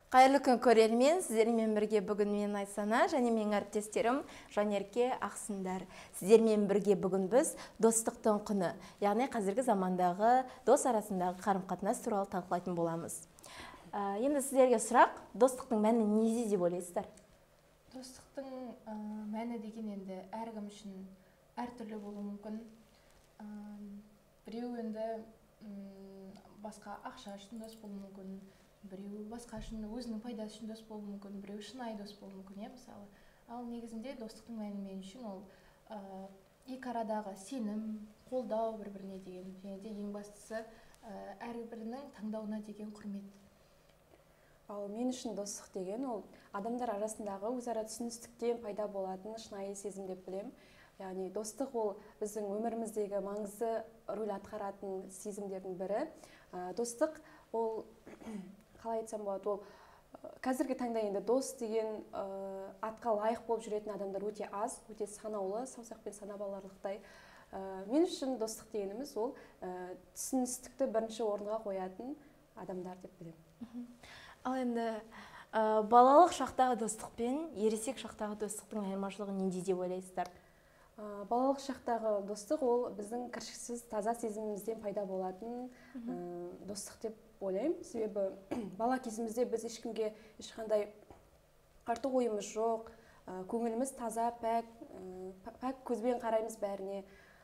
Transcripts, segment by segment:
Қайырлы күн көрермен, сіздермен бірге бүгін мен Айсана және менің әріптестерім Жанерке, Ақсындар. Сіздермен бірге бүгін біз достықтың құны, яғни қазіргі замандағы дос арасындағы қарым-қатынас туралы талқылайтын боламыз. Енді сіздерге сұрақ, достықтың мәні неде деп ойлайсыздар? Достықтың мәні деген енді әркім үшін әртүрлі болуы мүмкін. Біреу енді басқа ақша үшін дос болуы мүмкін, біреу басқа үшін өзінің пайдасы үшін дос болуы мүмкін, біреу шынайы дос болуы мүмкін, мысалы. Ал негізінде достықтың мәні мен үшін ол екі арадағы сенім, қолдау бір-біріне деген, және де ең бастысы әрбірінің таңдауына деген құрмет. Ал мен үшін достық деген ол адамдар арасындағы өзара түсіністіктен пайда болатын шынайы сезім деп білем. Яғни достық ол біздің өміріміздегі маңызды рөл атқаратын сезімдердің бірі. Достық ол қалай айтсам болады, ол қазіргі таңда енді дос деген атқа лайық болып жүретін адамдар өте аз, өте санаулы, саусақпен санап аларлықтай. Мен үшін достық дегеніміз ол түсіністікті бірінші орынға қоятын адамдар деп білем. Ал енді балалық шақтағы достық пен ересек шақтағы достықтың айырмашылығы неде деп ойлайсыздар? Балалық шақтағы достық ол біздің кіршіксіз таза сезімімізден пайда болатын достық деп ойлаймын. Себебі бала кезімізде біз ешкімге ешқандай артық ойымыз жоқ, көңіліміз таза, пәк көзбен қараймыз бәріне.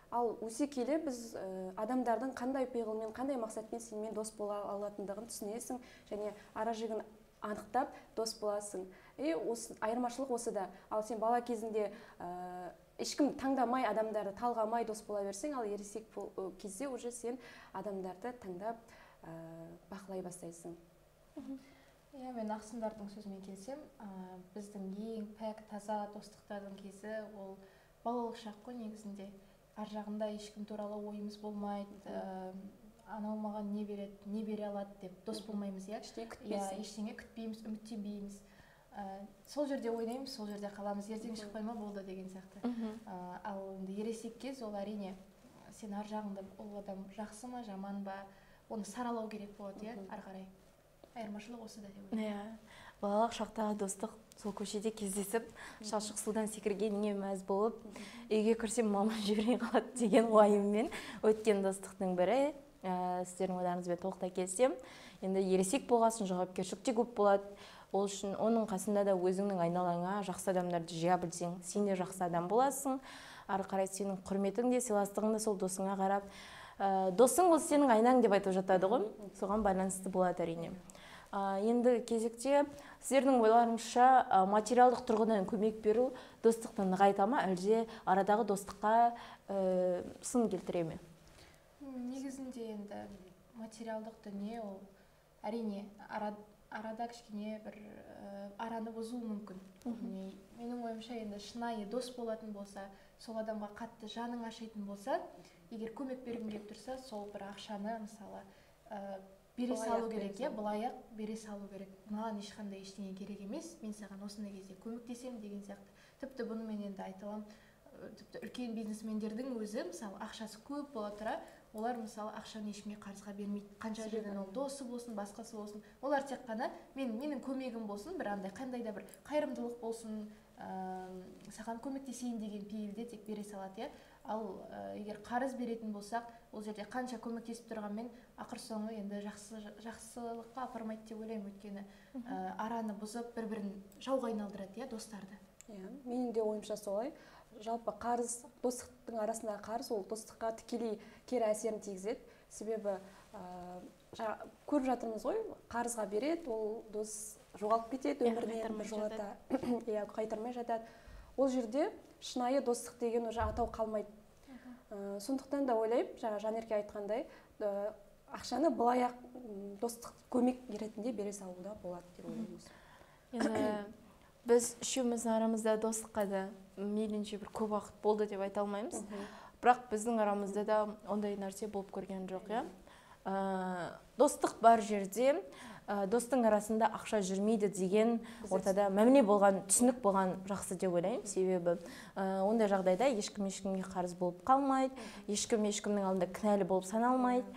Ал өсе келе біз адамдардың қандай пиғылмен, қандай мақсатпен сенімен дос бола алатындығын түсінесің және ара жігін анықтап дос боласың. Айырмашылық осы да. Ал сен бала кезінде ешкім таңдамай, адамдарды талғамай дос бола берсең, ал ересек кезде уже сен адамдарды таңдап бақылай бастайсың. Мен Ақсындардың сөзімен келсем, біздің ең пәк таза достықтардың кезі ол балалық шақ қой негізінде. Ар жағында ешкім туралы ойымыз болмайды, анау маған не береді, не бере алады деп дос болмаймыз, ештеңе күтпейміз, үміттенбейміз. Сол жерде ойнаймыз, сол жерде қаламыз, ертең шықпай ма болды деген сияқты. Ал енді ересек кез ол әрине сен ар жағында ол адам жақсы ма, жаман ба, оны саралау керек болады, ары қарай. Айырмашылық осы да деп ойлаймын. Балалық шақтағы достық сол көшеде кездесіп, шалшық судан секіргеніне мәз болып, үйге кірсем мама жібермей қалады деген уайыммен өткен достықтың бірі. Сіздердің ойларыңызбен толықтай келісем. Енді ересек болғасын жауапкершілік те көп болады. Ол үшін оның қасында да өзіңнің айналаңа жақсы адамдарды жия білсең, сен де жақсы адам боласың. Ары қарай сенің құрметің де, сыйластығың да сол досыңа қарап. Досың ол сенің айнаң деп айтып жатады ғой. Соған байланысты болады әрине. Енді кезекте сіздердің ойларыңызша материалдық тұрғыдан көмек беру достықты нығайта ма, әлде арадағы достыққа сын келтіре ме? Негізінде енді материалдық дүние ол әрине арада кішкене бір араны бұзуы мүмкін. Менің ойымша енді шынайы дос болатын болса, сол адамға қатты жаның ашитын болса, егер көмек бергің келіп тұрса, сол бір ақшаны мысалы бере салу керек, былайық бере салу керек. Маған ешқандай ештеңе керек емес, мен саған осындай кезде көмектесем деген сияқты. Тіпті бұны мен енді айталам, тіпті үлкен бизнесмендердің өзі мысалы ақшасы көп бола тұра, олар мысалы ақшаны ешкімге қарызға бермейді. Қанша жерден ол досы болсын, басқасы болсын, олар тек қана менің көмегім болсын, бір андай қандай да бір қайырымдылық болсын, саған көмектесейін деген пейілде тек бере салады. Ал егер қарыз беретін болсақ, ол жерде қанша көмектесіп тұрғанмен ақыр соңы енді жақсылыққа апармайды деп ойлаймын, өйткені араны бұзып бір-бірін жауға айналдырады, достарды. Менің де ойымша солай. Жалпы қарыз, достықтың арасындағы қарыз ол достыққа тікелей кері әсерін тигізеді. Себебі көріп жатырмыз ғой, қарызға береді, ол дос жоғалып кетеді өмірінен біржолата, қайтармай жатады. Ол жерде шынайы достық деген уже атау қалмайды. Сондықтан да ойлаймын, Жанерке айтқандай, ақшаны былайақ достық көмек ретінде бере салуда болады деп ойлаймыз. Біз үшеуміздің арамызда достыққа да мейлінше бір көп уақыт болды деп айта алмаймыз. Бірақ біздің арамызда да ондай нәрсе болып көрген жоқ. Достық бар жерде достың арасында ақша жүрмейді деген ортада мәміле болған, түсінік болған жақсы деп ойлаймын. Себебі ондай жағдайда ешкім ешкімге қарыз болып қалмайды, ешкім ешкімнің алдында кінәлі болып саналмайды.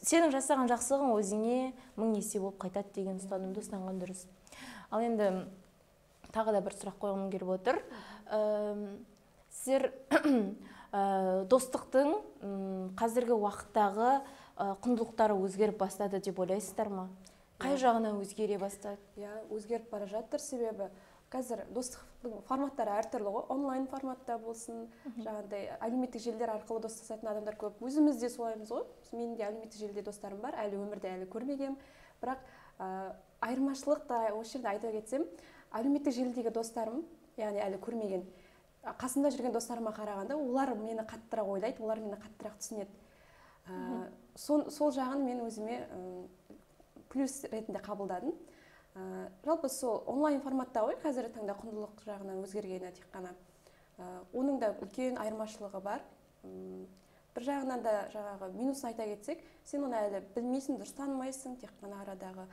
сенің жасаған жақсылығың өзіңе 1000 есе болып қайтады деген ұстанымды ұстанған дұрыс. Ал енді тағы да бір сұрақ қойғым келіп отыр. Сіздер достықтың қазіргі уақыттағы құндылықтары өзгеріп бастады деп ойлайсыздар ма? Қай жағынан өзгере бастады? Өзгеріп бара жатыр, себебі қазір достықтың форматтары әртүрлі ғой. Онлайн форматта болсын, жаңағыдай әлеуметтік желілер арқылы достасатын адамдар көп. Өзіміз де солаймыз ғой. Менің де әлеуметтік желіде достарым бар, әлі өмірде әлі көрмегем. Бірақ айырмашылық та осы жерде айта кетсем, әлеуметтік желідегі достарым, яғни әлі көрмеген, қасымда жүрген достарыма қарағанда, олар мені қаттырақ ойлайды, олар мені қаттырақ түсінеді. Сол жағын мен өзіме плюс ретінде қабылдадым. Жалпы сол онлайн форматта ғой, қазіргі таңда құндылық жағынан өзгергені тек қана. Оның да үлкен айырмашылығы бар. Бір жағынан да жаңағы минусын айта кетсек, сен оны әлі білмейсің, дұрыс танымайсың, тек қана арадағы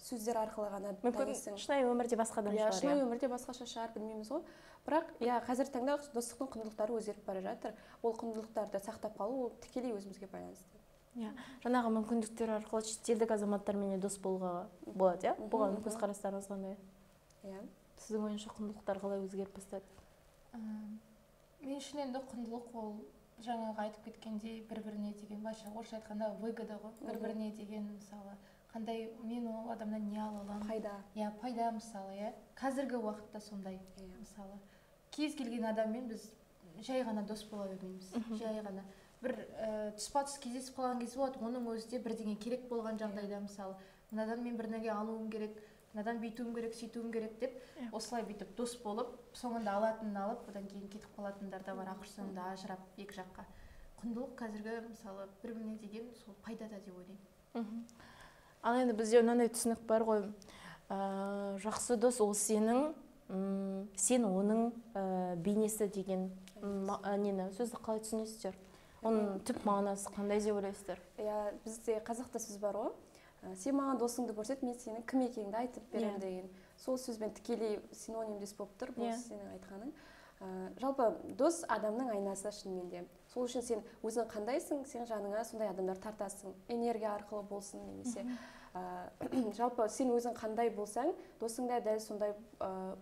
сөздер арқылы ғана танисың. Шынайы өмірде басқадан шығар. Шынайы өмірде басқаша шығар, білмейміз ғой. Бірақ қазіргі таңда достықтың құндылықтары өзгеріп бара жатыр. Ол құндылықтарды сақтап қалу ол тікелей өзімізге байланысты. Жаңағы мүмкіндіктер арқылы шетелдік азаматтармен дос болуға болады, бұған көзқарастарыңыз қандай? Сіздің ойыңызша құндылықтар қалай өзгеріп бастады? Мен үшін енді құндылық ол жаңағы айтып кеткендей бір-біріне деген, былайша орысша айтқанда выгода ғой, бір-біріне деген, мысалы қандай мен ол адамнан не ала аламын, пайда мысалы, қазіргі уақытта сондай. Мысалы кез келген адаммен біз жай ғана дос бола бермейміз, жай ғана бір тұспа-тұс кездесіп қалған кез болады, оның өзі де бірдеңе керек болған жағдайда, мысалы мынадан мен бір нәрсе алуым керек, мынадан бүйтуім керек, сөйтуім керек деп осылай бүйтіп дос болып, соңында алатынын алып, одан кейін кетіп қалатындар да бар, ақыр соңында ажырап екі жаққа. Құндылық қазіргі мысалы бір-біріне деген сол пайдада деп ойлаймын. Ал енді бізде мынандай түсінік бар ғой, жақсы дос ол сенің, сен оның бейнесі деген сөзді қалай түсінесіздер? Оның түп мағынасы қандай деп ойлайсыздар? Бізде қазақта сөз бар ғой, сен маған досыңды көрсет, мен сенің кім екеніңді айтып беремін деген. Сол сөзбен тікелей синонимдес болып тұр, бұл сенің айтқаның. Жалпы дос адамның айнасы шынымен де. Сол үшін сен өзің қандайсың, сен жаныңа сондай адамдар тартасың, энергия арқылы болсын немесе. Жалпы сен өзің қандай болсаң, досың да дәл сондай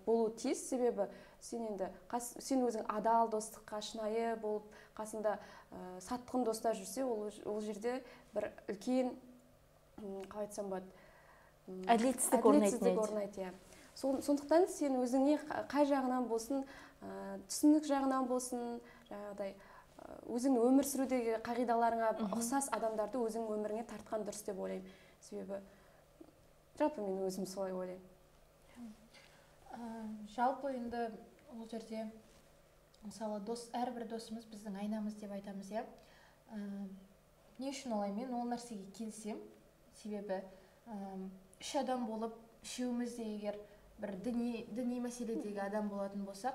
болу тиіс, себебі сен өзің адал достыққа шынайы болып, қасында сатқын достар жүрсе, ол жерде бір үлкен, қалай айтсам болады, әділетсіздік орнайды. Сондықтан сен өзіңе қай жағынан болсын, түсінік жағынан болсын, жаңағыдай өзің өмір сүрудегі қағидаларыңа ұқсас адамдарды өзің өміріңе тартқан дұрыс деп ойлаймын. Себебі жалпы мен өзім солай ойлаймын. Жалпы енді ол жерде мысалы әрбір досымыз біздің айнамыз деп айтамыз, не үшін олай? Мен ол нәрсеге келсем, себебі үш адам болып, үшеуміз де егер бір діни мәселедегі адам болатын болсақ,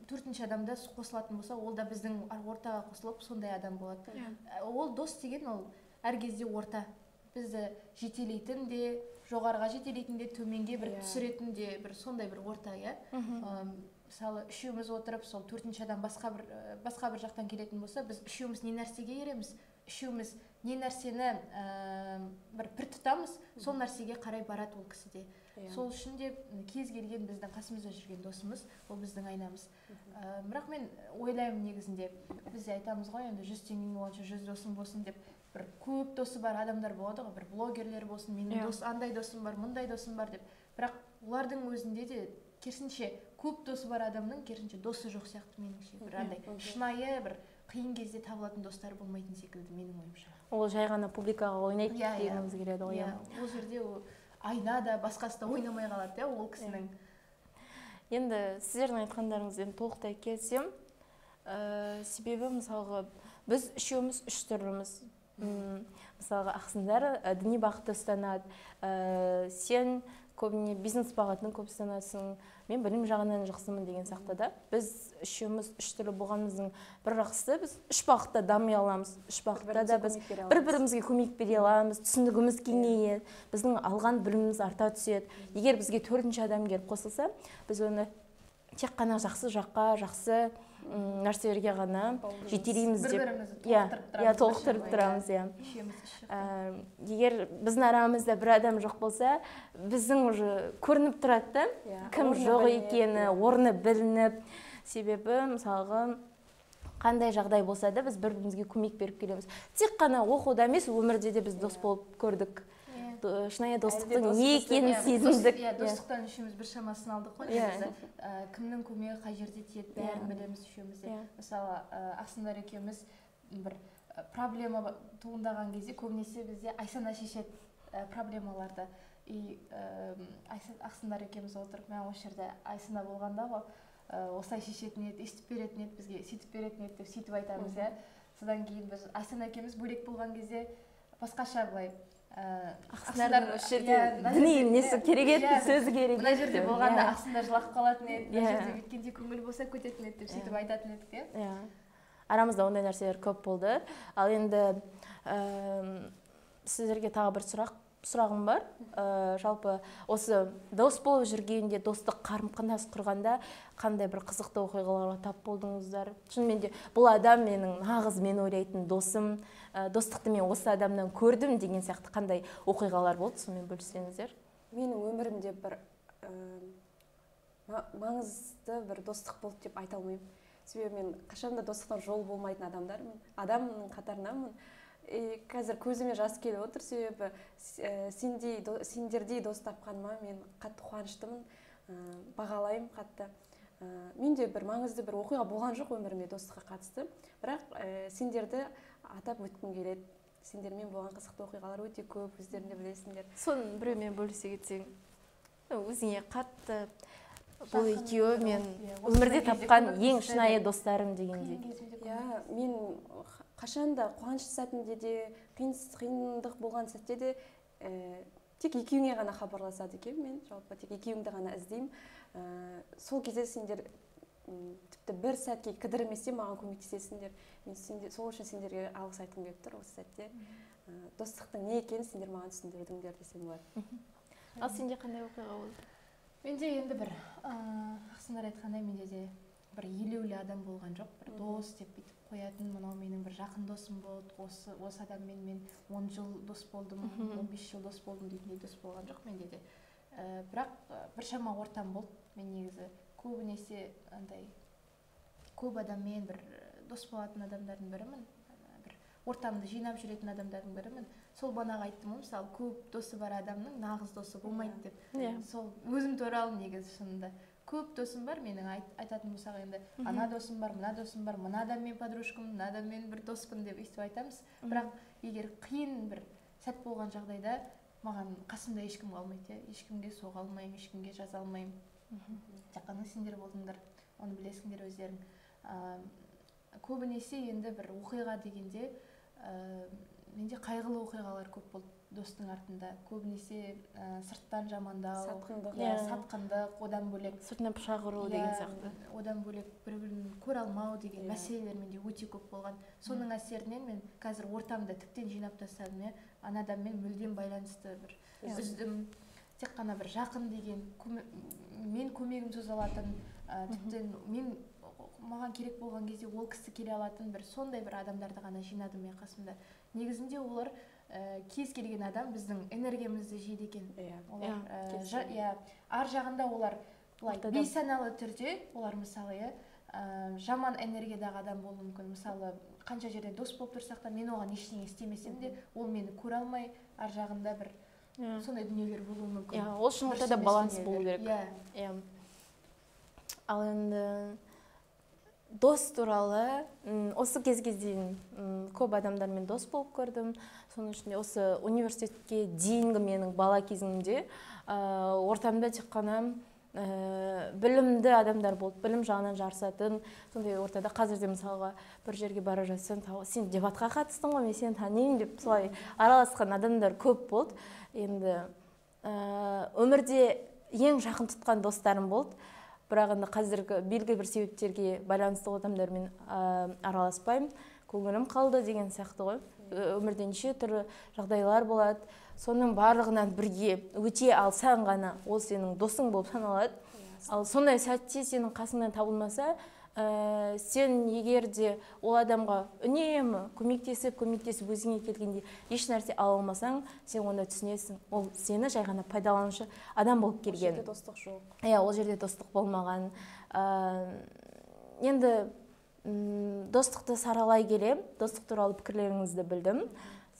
төртінші адамда қосылатын болса, ол да біздің ортаға қосылып сондай адам болады. Ол дос деген ол әр кезде орта. Бізді жетелейтін де, жоғарға жетелейтін де, төменге бір түсіретін де бір сондай бір орта. Мысалы үшеуміз отырып, сол төртінші адам басқа бір жақтан келетін болса, біз үшеуміз не нәрсеге ереміз, үшеуміз не нәрсені бір тұтамыз, сол нәрсеге қарай барады ол кісіде. Сол үшін де кез келген біздің қасымызда жүрген досымыз, ол біздің айнамыз. Бірақ мен ойлаймын негізінде, біз айтамыз ғой, енді 100 теңгең болғанша 100 досың болсын деп, бір көп досы бар адамдар болады ғой, бір блогерлер болсын, менің андай досым бар, мұндай досым бар деп. Бірақ олардың өзінде де керісінше көп досы бар адамның керісінше досы жоқ сияқты меніңше. Бір андай шынайы, бір қиын кезде табылатын достары болмайтын секілді менің ойымша. Ол жай ғана публикаға ойнайды дегеніміз келеді ғой. Ол жерде айна да басқасы да ойнамай қалады, ол кісінің. Енді сіздердің айтқандарыңызбен толықтай келісем, себебі мысалға біз үшеуміз үш түрліміз. Мысалға ақсындар діни бағытты ұстанады, сен көбіне бизнес бағытын көп ұстанасың, мен білім жағынан жақсымын деген сақтада. Біз үшеуміз үш түрлі болғанымыздың бір жақсысы, біз үш бағытта дами аламыз. Үш бағытта да біз бір-бірімізге көмек бере аламыз, түсінігіміз кеңейеді, біздің алған біліміміз арта түседі. Егер бізге төртінші адам келіп қосылса, біз оны тек қана жақсы жаққа, жақсы нәрселерге ғана жетелейміз деп бір-бірімізді толықтырып тұрамыз. Ішеміз ішіп. Егер біздің арамызда бір адам жоқ болса, біздің уже көрініп тұрады да, кім жоқ екені, орны білініп. Себебі, мысалға, қандай жағдай болса да, біз бір-бірімізге көмек беріп келеміз. Тек қана оқуда емес, өмірде де біз дос болып көрдік. Шынайы достықтың не екенін сезіндік. Достықтан үшеуміз бір шамасын алдық қой. Кімнің көмегі қай жерде тиеді, бәрін білеміз үшеуміз де. Мысалы, Ақсындар екеуміз бір проблема туындаған кезде көбінесе бізде Айсана шешеді проблемаларды. Ақсындар екеуміз отырып, мен осы жерде Айсана болғанда ғой, осылай шешетін еді, естіп беретін еді, бізге сөйтіп беретін еді деп сөйтіп айтамыз. Содан кейін біз Айсана екеуміз бөлек болған кезде басқаша былай Ақсындардың осы жерде діни несі керек еді, сөзі керек еді. Мына жерде болғанда Ақсындар жылап қалатын еді, мына жерде өткенде көңіл болса көтетін еді деп сөйтіп айтатын едік. Арамызда ондай нәрселер көп болды. Ал енді сіздерге тағы бір сұрағым бар. Жалпы осы дос болып жүргенде, достық қарым-қатынас құрғанда қандай бір қызықты оқиғаларға тап болдыңыздар? Шынымен де бұл адам менің нағыз мен ойлайтын досым, достықты мен осы адамнан көрдім деген сияқты қандай оқиғалар болды, сонымен бөліссеңіздер? Менің өмірімде бір маңызды бір достық болды деп айта алмаймын. Себебі мен қашанда достықтан жол болмайтын адамның қатарынамын. Қазір көзіме жас келіп отыр, себебі сендердей дос тапқаныма мен қатты қуаныштымын, бағалаймын қатты. Менде бір маңызды бір оқиға болған жоқ өмірімде достыққа қатысты, бірақ сендерді атап өткім келеді. Сендермен болған қызықты оқиғалар өте көп, өздерің де білесіңдер. Соны біреумен бөлісе кетсең, өзіңе қатты бұл екеуі мен өмірде тапқан ең шынайы достарым дегендей. Мен қашанда қуанышты сәтінде де, қиындық болған сәтте де тек екеуіңе ғана хабарласады екен. Мен жалпы тек екеуіңді ғана іздеймін. Сол кезде сендер тіпті бір сәтке кідірмесе маған көмектесесіңдер. Мен сол үшін сендерге алғыс айтқым келіп тұр осы сәтте. Достықтың не екенін сендер маған түсіндірдіңдер десем болады. Ал сенде қандай оқиға болды? Менде енді бір Ақсындар айтқандай менде де бір елеулі адам болған жоқ. Бір дос деп бүйтіп қоятын, мынау менің бір жақын досым болды. Осы адаммен мен 10 жыл дос болдым, 15 жыл дос болдым дейтіндей дос болған жоқ менде де. Бірақ біршама ортам болды. Мен негізі көбінесе андай көп адаммен бір дос болатын адамдардың бірімін. Бір ортамды жинап жүретін адамдардың бірімін. Сол банаға айттым, мысалы, көп досы бар адамның нағыз досы болмайды деп. Сол өзім туралы негізі шынында. Көп досым бар, менің айтатын болсақ енді, ана досым бар, мына досым бар, мына адаммен подружкамын, мына адаммен бір доспын деп естіп айтамыз. Бірақ егер қиын бір сәт болған жағдайда маған қасымда ешкім қалмайды, ешкімге соға алмаймын, ешкімге жаза алмаймын. Тек қана сендер болдыңдар, оны білесіңдер өздерің. Көбінесе енді бір оқиға дегенде менде қайғылы оқиғалар көп болды достың артында. Көбінесе сырттан жамандау, сатқындық, одан бөлек сыртынан пышақ ұру деген сияқты. Одан бөлек бір-бірін көре алмау деген мәселелер менде өте көп болған. Соның әсерінен мен қазір ортамда тіптен жинап тастадым. Ана адаммен мүлдем байланысты бір үздім. Тек қана бір жақын деген, мен көмегім соза алатын, тіптен маған керек болған кезде ол кісі келе алатын бір сондай бір адамдарды ғана жинадым мен қасымда. Негізінде олар кез келген адам біздің энергиямызды жейді екен. Ар жағында олар бейсаналы түрде, олар мысалы жаман энергиядағы адам болуы мүмкін. Мысалы, қанша жерде дос болып тұрсақ та, мен оған ештеңе істемесем де, ол мені көре алмай, ар жағында бір сондай дүниелер болуы мүмкін. Ол үшін ортада баланс болу керек. Ал енді дос туралы осы кезге дейін көп адамдармен дос болып көрдім. Соның ішінде осы университетке дейінгі менің бала кезімде ортамда тек қана білімді адамдар болды, білім жағынан жарысатын. Сондай ортада қазірде мысалға бір жерге бара жатсаң, сен дебатқа қатыстың ғой, мен сені танимын деп солай араласқан адамдар көп болды. Енді өмірде ең жақын тұтқан достарым болды. Бірақ енді қазіргі белгілі бір себептерге байланысты адамдармен араласпаймын. Көңілім қалды деген сияқты ғой. Өмірде неше түрлі жағдайлар болады. Соның барлығынан бірге өте алсаң ғана ол сенің досың болып саналады. Ал сондай сәтте сенің қасыңнан табылмаса, сен егер де ол адамға үнемі көмектесіп өзіңе келгенде еш нәрсе ала алмасаң, сен онда түсінесің, ол сені жай ғана пайдаланушы адам болып келген. Ол жерде достық жоқ. Иә, ол жерде достық болмаған. Енді достықты саралай келе, достық туралы пікірлеріңізді білдім.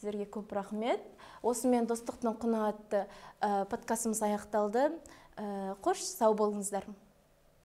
Сіздерге көп рахмет. Осымен достықтың құны атты подкастымыз аяқталды. Қош, сау болыңыздар.